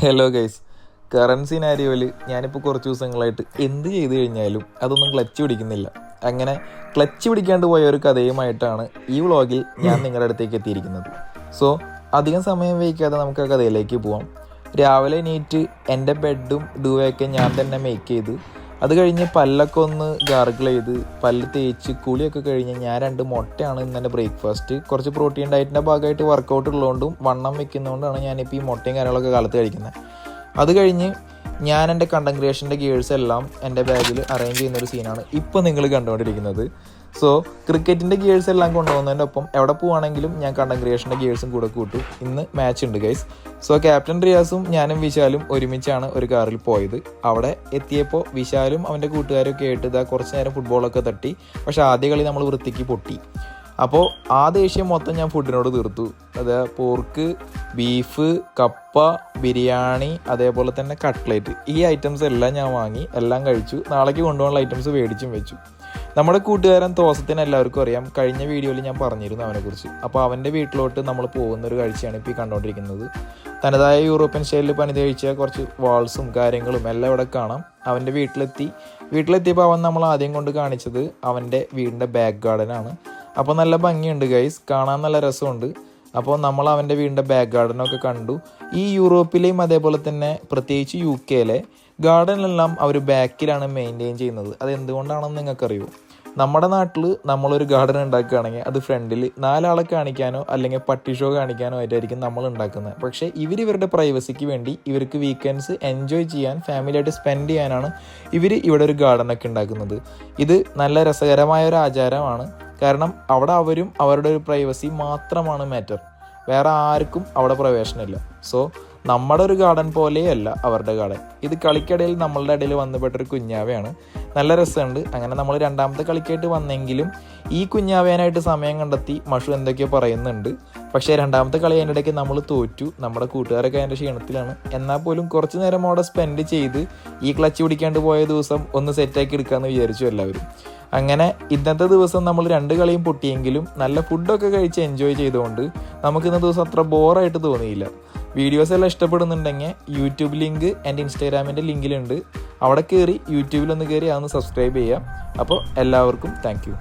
Hello guys, current സിനാരിയോയിൽ ഞാനിപ്പോൾ കുറച്ച് ദിവസങ്ങളായിട്ട് എന്ത് ചെയ്തു കഴിഞ്ഞാലും അതൊന്നും ക്ലച്ച് പിടിക്കുന്നില്ല. അങ്ങനെ ക്ലച്ച് പിടിക്കാണ്ട് പോയ ഒരു കഥയുമായിട്ടാണ് ഈ വ്ളോഗിൽ ഞാൻ നിങ്ങളുടെ അടുത്തേക്ക് എത്തിയിരിക്കുന്നത്. സോ അധികം സമയം വയ്ക്കാതെ നമുക്ക് ആ കഥയിലേക്ക് പോവാം. രാവിലെ എണീറ്റ് എൻ്റെ ബെഡും ഡുവയൊക്കെ ഞാൻ തന്നെ മേക്ക് ചെയ്ത്, അത് കഴിഞ്ഞ് പല്ലൊക്കെ ഒന്ന് ഗാർഗിൾ ചെയ്ത് പല്ല് തേച്ച് കുളിയൊക്കെ കഴിഞ്ഞ് ഞാൻ 2 മുട്ടയാണ് ഇന്ന് എൻ്റെ ബ്രേക്ക്ഫാസ്റ്റ്. കുറച്ച് പ്രോട്ടീൻ ഡയറ്റിൻ്റെ ഭാഗമായിട്ട് വർക്കൗട്ട് ഉള്ളതുകൊണ്ടും വണ്ണം വെക്കുന്നതുകൊണ്ടാണ് ഞാനിപ്പോൾ ഈ മുട്ടയും കാര്യങ്ങളൊക്കെ കാലത്ത് കഴിക്കുന്നത്. അത് കഴിഞ്ഞ് ഞാൻ എൻ്റെ കണ്ടന്റ് ക്രിയേഷൻ്റെ ഗിയേഴ്സ് എല്ലാം എൻ്റെ ബാഗിൽ അറേഞ്ച് ചെയ്യുന്നൊരു സീനാണ് ഇപ്പോൾ നിങ്ങൾ കണ്ടുകൊണ്ടിരിക്കുന്നത്. സോ ക്രിക്കറ്റിൻ്റെ ഗിയേഴ്സ് എല്ലാം കൊണ്ടുപോകുന്നതിൻ്റെ ഒപ്പം എവിടെ പോവുകയാണെങ്കിലും ഞാൻ കണ്ടന്റ് ക്രിയേഷൻ്റെ ഗിയേഴ്സും കൂടെ കൂട്ടും. ഇന്ന് മാച്ച് ഉണ്ട് ഗൈസ്. സോ ക്യാപ്റ്റൻ റിയാസും ഞാനും വിശാലും ഒരുമിച്ചാണ് ഒരു കാറിൽ പോയത്. അവിടെ എത്തിയപ്പോൾ വിശാലും അവൻ്റെ കൂട്ടുകാരൊക്കെ ആയിട്ട് ഇതാ കുറച്ച് നേരം ഫുട്ബോളൊക്കെ തട്ടി. പക്ഷേ ആദ്യ കളി നമ്മൾ വൃത്തിക്ക് പൊട്ടി. അപ്പോൾ ആ ദേഷ്യം മൊത്തം ഞാൻ ഫുഡിനോട് തീർത്തു. അത് പോർക്ക്, ബീഫ്, കപ്പ, ബിരിയാണി, അതേപോലെ തന്നെ കട്ട്ലേറ്റ്, ഈ ഐറ്റംസ് എല്ലാം ഞാൻ വാങ്ങി, എല്ലാം കഴിച്ചു. നാളേക്ക് കൊണ്ടുപോകാനുള്ള ഐറ്റംസ് മേടിച്ചും വെച്ചു. നമ്മുടെ കൂട്ടുകാരൻ തോസത്തിന് എല്ലാവർക്കും അറിയാം, കഴിഞ്ഞ വീഡിയോയിൽ ഞാൻ പറഞ്ഞിരുന്നു അവനെക്കുറിച്ച്. അപ്പോൾ അവൻ്റെ വീട്ടിലോട്ട് നമ്മൾ പോകുന്നൊരു കാഴ്ചയാണ് ഇപ്പോൾ ഈ കണ്ടുകൊണ്ടിരിക്കുന്നത്. തനതായ യൂറോപ്യൻ സ്റ്റൈലിൽ പണിത് കഴിച്ച കുറച്ച് വാൾസും കാര്യങ്ങളും എല്ലാം ഇവിടെ കാണാം. അവൻ്റെ വീട്ടിലെത്തിയപ്പോൾ അവൻ നമ്മൾ ആദ്യം കൊണ്ട് കാണിച്ചത് അവൻ്റെ വീടിൻ്റെ ബാക്ക് ഗാർഡനാണ്. അപ്പോൾ നല്ല ഭംഗിയുണ്ട് ഗൈസ്, കാണാൻ നല്ല രസമുണ്ട്. അപ്പോൾ നമ്മൾ അവൻ്റെ വീടിൻ്റെ ബാക്ക് ഗാർഡനൊക്കെ കണ്ടു. ഈ യൂറോപ്പിലെയും അതേപോലെ തന്നെ പ്രത്യേകിച്ച് UK ഗാർഡനിലെല്ലാം അവർ ബാക്കിലാണ് മെയിൻറ്റെയിൻ ചെയ്യുന്നത്. അത് എന്തുകൊണ്ടാണെന്ന് നിങ്ങൾക്കറിയോ? നമ്മുടെ നാട്ടിൽ നമ്മളൊരു ഗാർഡൻ ഉണ്ടാക്കുകയാണെങ്കിൽ അത് ഫ്രണ്ടിൽ 4 ആളെ കാണിക്കാനോ അല്ലെങ്കിൽ പട്ടി ഷോ കാണിക്കാനോ ആയിട്ടായിരിക്കും നമ്മൾ ഉണ്ടാക്കുന്നത്. പക്ഷേ ഇവരുടെ പ്രൈവസിക്ക് വേണ്ടി ഇവർക്ക് വീക്കെൻഡ്സ് എൻജോയ് ചെയ്യാൻ, ഫാമിലിയായിട്ട് സ്പെൻഡ് ചെയ്യാനാണ് ഇവിടെ ഒരു ഗാർഡനൊക്കെ ഉണ്ടാക്കുന്നത്. ഇത് നല്ല രസകരമായ ഒരു ആചാരമാണ്. കാരണം അവിടെ അവരും അവരുടെ ഒരു പ്രൈവസി മാത്രമാണ് മാറ്റർ. വേറെ ആർക്കും അവിടെ പ്രവേശനമില്ല. സോ നമ്മുടെ ഒരു ഗാർഡൻ പോലെയല്ല അവരുടെ ഗാർഡൻ. ഇത് കളിക്കിടയിൽ നമ്മളുടെ ഇടയിൽ വന്നുപെട്ടൊരു കുഞ്ഞാവയാണ്. നല്ല രസമുണ്ട്. അങ്ങനെ നമ്മൾ 2ാമത്തെ കളിക്കായിട്ട് വന്നെങ്കിലും ഈ കുഞ്ഞാവേനായിട്ട് സമയം കണ്ടെത്തി മഷു എന്തൊക്കെയോ പറയുന്നുണ്ട്. പക്ഷേ 2ാമത്തെ കളി അതിൻ്റെ ഇടയ്ക്ക് നമ്മൾ തോറ്റു. നമ്മുടെ കൂട്ടുകാരൊക്കെ അതിൻ്റെ ക്ഷീണത്തിലാണ്. എന്നാൽ പോലും കുറച്ച് നേരം അവിടെ സ്പെൻഡ് ചെയ്ത് ഈ ക്ലച്ച് പിടിക്കാണ്ട് പോയ ദിവസം ഒന്ന് സെറ്റാക്കി എടുക്കാമെന്ന് വിചാരിച്ചു എല്ലാവരും. അങ്ങനെ ഇന്നത്തെ ദിവസം നമ്മൾ 2 കളിയും പൊട്ടിയെങ്കിലും നല്ല ഫുഡൊക്കെ കഴിച്ച് എൻജോയ് ചെയ്തുകൊണ്ട് നമുക്ക് ഇന്നത്തെ ദിവസം അത്ര ബോറായിട്ട് തോന്നിയില്ല. വീഡിയോസ് എല്ലാം ഇഷ്ടപ്പെടുന്നുണ്ടെങ്കിൽ യൂട്യൂബ് ലിങ്ക് എൻ്റെ ഇൻസ്റ്റാഗ്രാമിൻ്റെ ലിങ്കിലുണ്ട്. അവിടെ കയറി യൂട്യൂബിലൊന്ന് കയറി അതൊന്ന് സബ്സ്ക്രൈബ് ചെയ്യാം. അപ്പോൾ എല്ലാവർക്കും താങ്ക് യു.